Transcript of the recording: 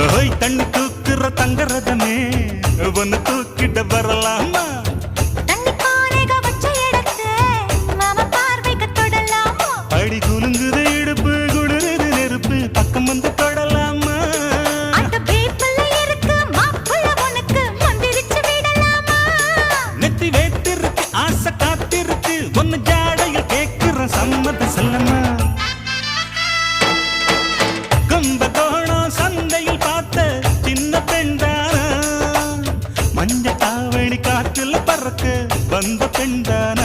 ஓய் தண்ணி தூக்குற தங்க ரதமே ஒன்னு தூக்கிட்ட வரலாமா அடி குலுங்குது இடுப்பு குளிருது நெருப்பு பக்கம் வந்து தொடலாமா நெத்தி வேத்திருக்கு ஆசை காத்திருக்கு ஒன்னு ஜாடையில் கேட்கிற சம்மத செல்லமா கும்பகோணம் சந்தையில் பார்த்த சின்ன பெண்தானா மஞ்ச தாவணி காற்றுல பறக்க வந்த பெண்தானா